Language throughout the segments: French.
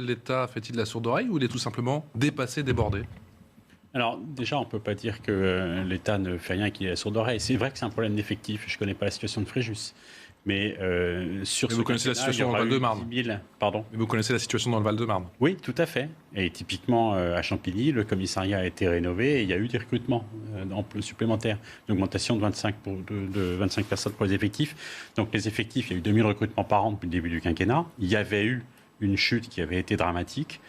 L'État fait-il de la sourde oreille ou il est tout simplement dépassé, débordé ? Alors déjà, on ne peut pas dire que l'État ne fait rien et qu'il est à la sourde oreille. C'est vrai que c'est un problème d'effectif. Je ne connais pas la situation de Fréjus. Mais sur vous connaissez la situation dans le Val-de-Marne. Pardon. Mais vous connaissez la situation dans le Val-de-Marne. Oui, tout à fait. Et typiquement, à Champigny, le commissariat a été rénové et il y a eu des recrutements supplémentaires. Une augmentation de 25 personnes pour les effectifs. Donc les effectifs, il y a eu 2000 recrutements par an depuis le début du quinquennat. Il y avait eu une chute qui avait été dramatique.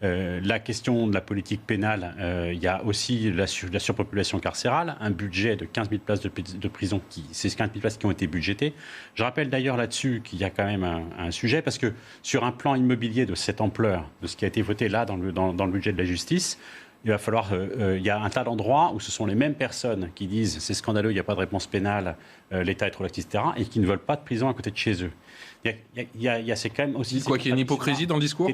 La question de la politique pénale, il y a aussi la surpopulation carcérale, un budget de 15 000 places de prison, c'est 15 000 places qui ont été budgétées. Je rappelle d'ailleurs là-dessus qu'il y a quand même un sujet, parce que sur un plan immobilier de cette ampleur, de ce qui a été voté là dans le budget de la justice, il va falloir, il y a un tas d'endroits où ce sont les mêmes personnes qui disent c'est scandaleux, il n'y a pas de réponse pénale, l'État est trop lax, etc., et qui ne veulent pas de prison à côté de chez eux. C'est quand même aussi... Quoi qu'il y ait une hypocrisie dans le discours ?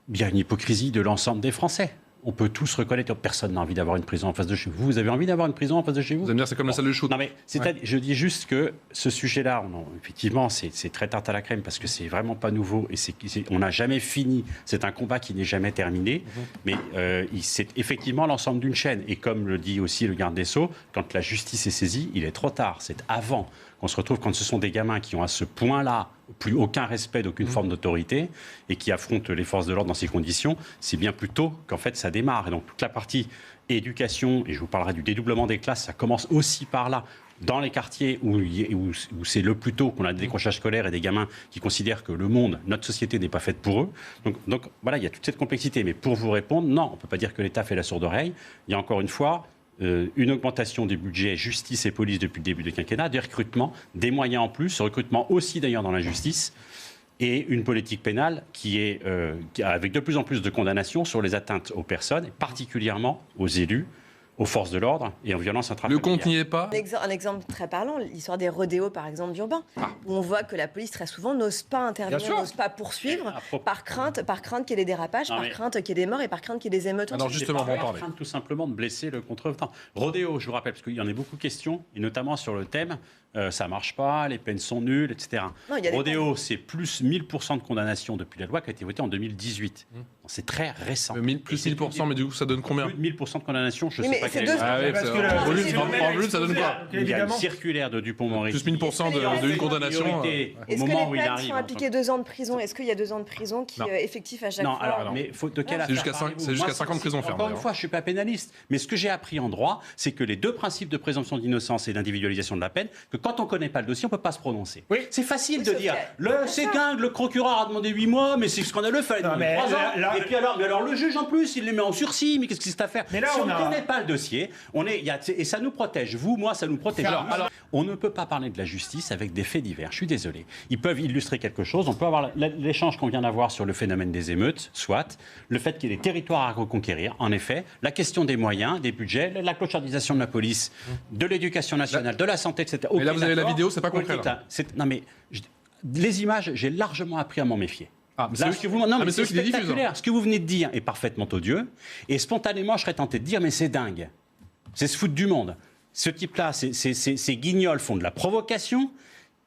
Il y a une hypocrisie de l'ensemble des Français. On peut tous reconnaître que personne n'a envie d'avoir une prison en face de chez vous. Vous avez envie d'avoir une prison en face de chez vous ? Vous allez me dire c'est comme la salle de shoot. Non mais je dis juste que ce sujet-là, effectivement, c'est très tarte à la crème parce que c'est vraiment pas nouveau et on n'a jamais fini. C'est un combat qui n'est jamais terminé. Mais c'est effectivement l'ensemble d'une chaîne. Et comme le dit aussi le garde des Sceaux, quand la justice est saisie, il est trop tard. C'est avant qu'on se retrouve quand ce sont des gamins qui ont à ce point-là plus aucun respect d'aucune forme d'autorité et qui affrontent les forces de l'ordre dans ces conditions, c'est bien plus tôt qu'en fait ça démarre. Et donc toute la partie éducation, et je vous parlerai du dédoublement des classes, ça commence aussi par là. Dans les quartiers où c'est le plus tôt qu'on a des décrochages scolaires et des gamins qui considèrent que le monde, notre société n'est pas faite pour eux. Donc voilà, il y a toute cette complexité. Mais pour vous répondre, non, on ne peut pas dire que l'État fait la sourde oreille. Il y a encore une fois une augmentation des budgets justice et police depuis le début du quinquennat, des recrutements, des moyens en plus, recrutement aussi d'ailleurs dans la justice, et une politique pénale qui est avec de plus en plus de condamnations sur les atteintes aux personnes, et particulièrement aux élus, aux forces de l'ordre et aux violences intrafamiliales. Le compte n'y est pas. Un exemple très parlant, l'histoire des rodéos, par exemple, d'urbain, où on voit que la police, très souvent, n'ose pas intervenir, n'ose pas poursuivre, par crainte qu'il y ait des dérapages, par crainte qu'il y ait des morts et par crainte qu'il y ait des émeutes. Alors justement, on va en parler. Tout simplement de blesser le contrevenant. Rodéo, je vous rappelle, parce qu'il y en a beaucoup de questions, et notamment sur le thème, ça marche pas, les peines sont nulles, etc. Rodéo, c'est plus 1000% de condamnation depuis la loi qui a été votée en 2018. C'est très récent. Plus 1000%, mais du coup, ça donne combien ? Plus de 1000% de condamnation, je ne sais pas c'est quel est. En brut, ça donne quoi ? Il y a une circulaire de Dupond-Moretti. Plus 1000% d'une condamnation. Est-ce que les peines sont appliquées 2 ans de prison ? Est-ce qu'il y a 2 ans de prison qui est effectif à chaque fois ? Non, alors, mais de quelle affaire parlez-vous ? C'est jusqu'à 5 ans de prison ferme. Encore une fois, je ne suis pas pénaliste. Mais ce que j'ai appris en droit, c'est que les deux principes de présomption d'innocence et d'individualisation de la peine, que quand on ne connaît pas le dossier, on ne peut pas se prononcer. Oui. C'est facile de dire, c'est dingue, le procureur a demandé 8 mois, mais c'est scandaleux, il fallait demander 3 ans. Et puis alors le juge en plus, il les met en sursis, mais qu'est-ce que c'est à faire ? Si on ne connaît pas le dossiie, et ça nous protège. Vous, moi, ça nous protège. Alors, on ne peut pas parler de la justice avec des faits divers. Je suis désolé. Ils peuvent illustrer quelque chose. On peut avoir l'échange qu'on vient d'avoir sur le phénomène des émeutes, soit le fait qu'il y ait des territoires à reconquérir. En effet, la question des moyens, des budgets, la clochardisation de la police, de l'éducation nationale, de la santé, etc. Mais là, vous avez la vidéo, c'est pas concret. Non, mais les images, j'ai largement appris à m'en méfier. C'est spectaculaire. Ce que vous venez de dire est parfaitement odieux. Et spontanément, je serais tenté de dire, mais c'est dingue. C'est se foutre du monde. Ce type-là, ces guignols font de la provocation.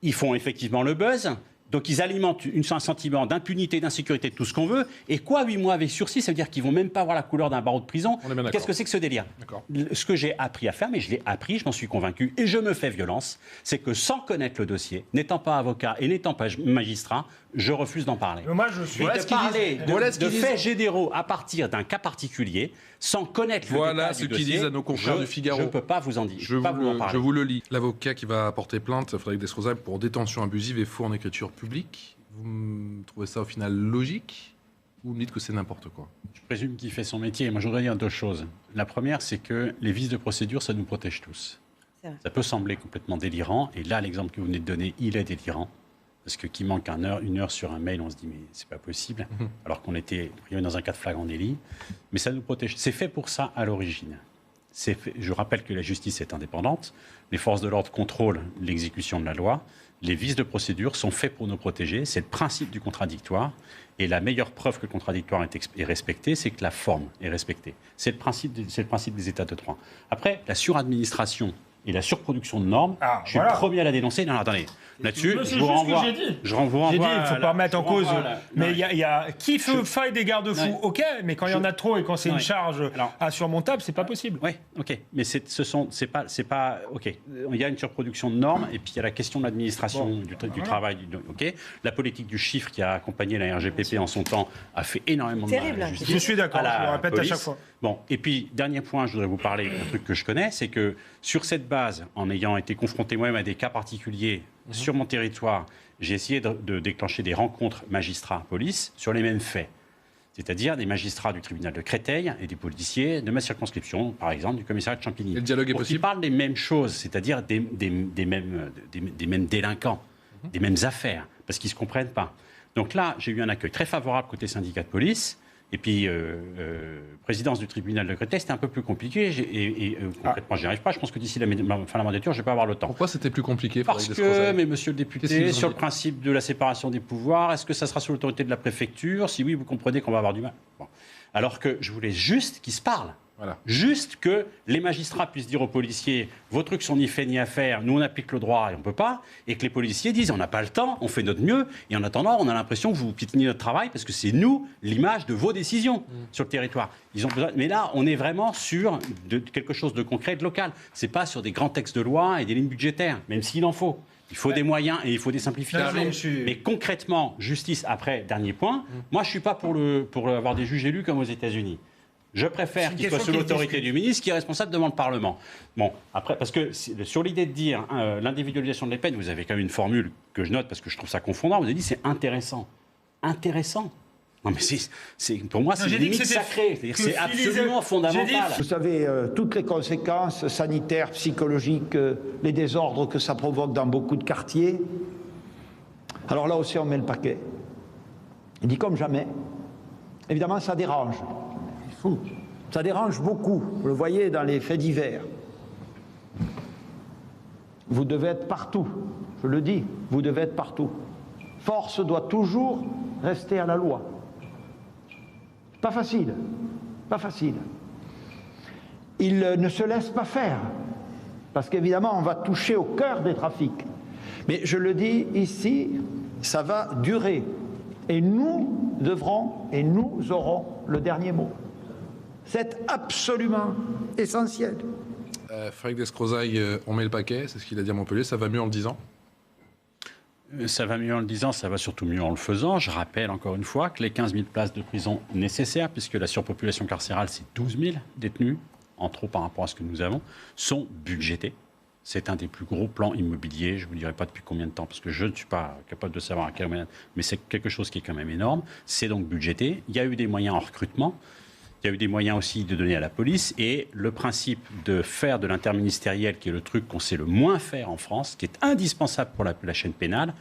Ils font effectivement le buzz. Donc ils alimentent un sentiment d'impunité, d'insécurité, de tout ce qu'on veut. Et quoi, 8 mois avec sursis, ça veut dire qu'ils vont même pas avoir la couleur d'un barreau de prison. Qu'est-ce que c'est que ce délire ? Ce que j'ai appris à faire, mais je l'ai appris, je m'en suis convaincu, et je me fais violence, c'est que sans connaître le dossier, n'étant pas avocat et n'étant pas magistrat, je refuse d'en parler. Mais moi, je suis... de parler de faits généraux à partir d'un cas particulier, sans connaître le détail du dossier, voilà ce qu'ils disent à nos confrères du Figaro. Je ne peux pas vous en dire. Je vous le lis. L'avocat qui va porter plainte, Frédéric Desrosiers, pour détention abusive et faux en écriture publique. Vous trouvez ça au final logique ou vous me dites que c'est n'importe quoi ? Je présume qu'il fait son métier. Moi, je voudrais dire 2 choses. La première, c'est que les vices de procédure, ça nous protège tous. Ça peut sembler complètement délirant. Et là, l'exemple que vous venez de donner, il est délirant. Parce que qu'il manque une heure sur un mail, on se dit mais c'est pas possible. Alors qu'on était dans un cas de flagrant délit. Mais ça nous protège. C'est fait pour ça à l'origine. Je rappelle que la justice est indépendante. Les forces de l'ordre contrôlent l'exécution de la loi. Les vices de procédure sont faits pour nous protéger. C'est le principe du contradictoire. Et la meilleure preuve que le contradictoire est respecté, c'est que la forme est respectée. C'est le principe des états de droit. Après, la suradministration et la surproduction de normes, je suis le premier à la dénoncer. Non, attendez. Là-dessus, je vous renvoie. J'ai dit, il ne faut pas remettre en cause. Mais il y a qui fait des garde-fous, ok, mais quand il y en a trop et quand c'est une charge insurmontable, c'est pas possible. Oui, ok, mais c'est pas, ok. Il y a une surproduction de normes et puis il y a la question de l'administration du travail. Ok, la politique du chiffre qui a accompagné la RGPP en son temps a fait énormément de mal. Je suis d'accord. Je le répète à chaque fois. Bon, et puis dernier point, je voudrais vous parler d'un truc que je connais, c'est que sur cette base, en ayant été confronté moi-même à des cas particuliers sur mon territoire, j'ai essayé de déclencher des rencontres magistrats-police sur les mêmes faits. C'est-à-dire des magistrats du tribunal de Créteil et des policiers de ma circonscription, par exemple du commissariat de Champigny. Et le dialogue est possible. Ils parlent des mêmes choses, c'est-à-dire des mêmes délinquants, des mêmes affaires, parce qu'ils ne se comprennent pas. Donc là, j'ai eu un accueil très favorable côté syndicat de police. Et puis, présidence du tribunal de Créteil, c'était un peu plus compliqué. Et concrètement, je n'y arrive pas. Je pense que d'ici la fin de la mandature, je ne vais pas avoir le temps. Pourquoi c'était plus compliqué? Parce que, mais monsieur le député, sur le principe de la séparation des pouvoirs, est-ce que ça sera sous l'autorité de la préfecture? Si oui, vous comprenez qu'on va avoir du mal. Bon. Alors que je voulais juste qu'ils se parlent. Voilà. Juste que les magistrats puissent dire aux policiers « vos trucs sont ni faits ni à faire, nous on applique le droit et on ne peut pas », et que les policiers disent « on n'a pas le temps, on fait notre mieux, et en attendant on a l'impression que vous piétinez notre travail parce que c'est nous l'image de vos décisions sur le territoire ». Ils ont besoin... Mais là, on est vraiment sur quelque chose de concret, de local. Ce n'est pas sur des grands textes de loi et des lignes budgétaires, même s'il en faut. Il faut des moyens et il faut des simplifications. Mais concrètement, justice, après, dernier point, moi je ne suis pas pour avoir des juges élus comme aux États-Unis. Je préfère qu'il soit sous l'autorité du ministre qui est responsable devant le Parlement. Bon, après, parce que sur l'idée de dire l'individualisation de les peines, vous avez quand même une formule que je note parce que je trouve ça confondant. Vous avez dit c'est intéressant. Intéressant. Non mais pour moi, c'est une limite sacrée. C'est absolument fondamental. Vous savez, toutes les conséquences sanitaires, psychologiques, les désordres que ça provoque dans beaucoup de quartiers. Alors là aussi, on met le paquet. Il dit comme jamais. Évidemment, ça dérange. Ça dérange beaucoup, vous le voyez dans les faits divers. Vous devez être partout, je le dis, vous devez être partout. Force doit toujours rester à la loi. Pas facile, pas facile. Il ne se laisse pas faire, parce qu'évidemment on va toucher au cœur des trafics. Mais je le dis ici, ça va durer. Et nous devrons, et nous aurons le dernier mot. C'est absolument essentiel. Frédéric Descrozaille, on met le paquet, c'est ce qu'il a dit à Montpellier, ça va mieux en le disant? Ça va mieux en le disant, ça va surtout mieux en le faisant. Je rappelle encore une fois que les 15 000 places de prison nécessaires, puisque la surpopulation carcérale, c'est 12 000 détenus, en trop par rapport à ce que nous avons, sont budgétés. C'est un des plus gros plans immobiliers, je ne vous dirai pas depuis combien de temps, parce que je ne suis pas capable de savoir à quel moment, mais c'est quelque chose qui est quand même énorme. C'est donc budgété. Il y a eu des moyens en recrutement. Il y a eu des moyens aussi de donner à la police. Et le principe de faire de l'interministériel, qui est le truc qu'on sait le moins faire en France, qui est indispensable pour la chaîne pénale,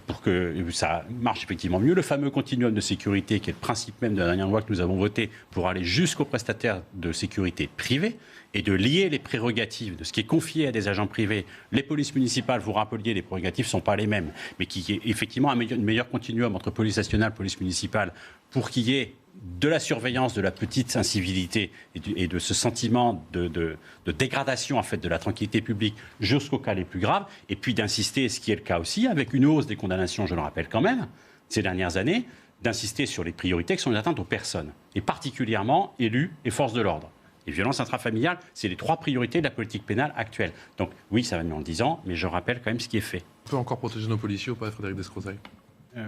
pour que ça marche effectivement mieux. Le fameux continuum de sécurité, qui est le principe même de la dernière loi que nous avons votée pour aller jusqu'aux prestataires de sécurité privés et de lier les prérogatives de ce qui est confié à des agents privés. Les polices municipales, vous rappeliez, les prérogatives ne sont pas les mêmes, mais qui est effectivement un meilleur continuum entre police nationale et police municipale pour qu'il y ait de la surveillance de la petite incivilité et de ce sentiment de dégradation en fait, de la tranquillité publique jusqu'aux cas les plus graves, et puis d'insister, ce qui est le cas aussi, avec une hausse des condamnations, je le rappelle quand même, ces dernières années, d'insister sur les priorités qui sont les atteintes aux personnes, et particulièrement élus et forces de l'ordre. Et violences intrafamiliales, c'est les 3 priorités de la politique pénale actuelle. Donc oui, ça va mieux en 10 ans, mais je rappelle quand même ce qui est fait. On peut encore protéger nos policiers ou pas, Frédéric Descrozaille?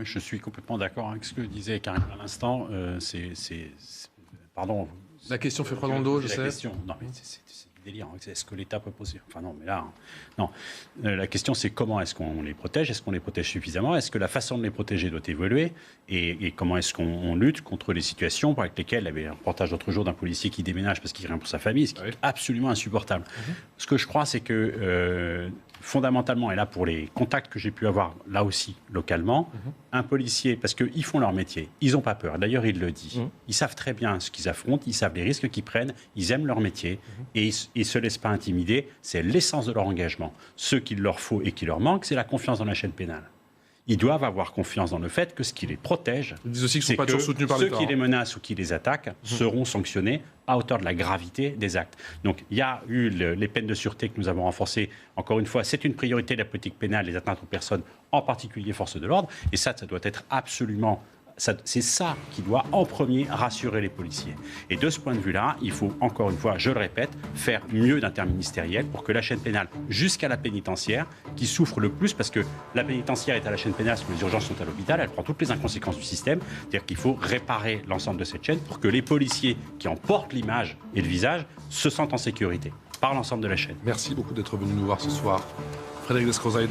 Je suis complètement d'accord avec ce que disait Karim à l'instant. Pardon. La question fait froid dans le dos, je sais. Non, mais c'est du délire. Est-ce que l'État peut poser... Enfin non, mais là... Non. La question, c'est comment est-ce qu'on les protège? Est-ce qu'on les protège suffisamment? Est-ce que la façon de les protéger doit évoluer? Et comment est-ce qu'on lutte contre les situations avec lesquelles... Il y avait un reportage l'autre jour d'un policier qui déménage parce qu'il craint pour sa famille, ce qui est absolument insupportable. Ce que je crois, c'est que... fondamentalement, et là pour les contacts que j'ai pu avoir là aussi localement, un policier, parce qu'ils font leur métier, ils n'ont pas peur, d'ailleurs il le dit, ils savent très bien ce qu'ils affrontent, ils savent les risques qu'ils prennent, ils aiment leur métier et ils ne se laissent pas intimider, c'est l'essence de leur engagement. Ce qu'il leur faut et qui leur manque, c'est la confiance dans la chaîne pénale. ils doivent avoir confiance dans le fait que ce qui les protège, ils disent aussi qu'ils sont pas toujours soutenus par ceux l'État. qui les menacent ou qui les attaquent seront sanctionnés à hauteur de la gravité des actes. Donc il y a eu les peines de sûreté que nous avons renforcées. Encore une fois, c'est une priorité de la politique pénale, les atteintes aux personnes, en particulier forces de l'ordre. Et ça doit être absolument... C'est ça qui doit en premier rassurer les policiers. Et de ce point de vue-là, il faut encore une fois, je le répète, faire mieux d'interministériel pour que la chaîne pénale jusqu'à la pénitentiaire, qui souffre le plus, parce que la pénitentiaire est à la chaîne pénale, parce que les urgences sont à l'hôpital, elle prend toutes les inconséquences du système. C'est-à-dire qu'il faut réparer l'ensemble de cette chaîne pour que les policiers qui en portent l'image et le visage se sentent en sécurité par l'ensemble de la chaîne. Merci beaucoup d'être venu nous voir ce soir. Frédéric Descrozaille.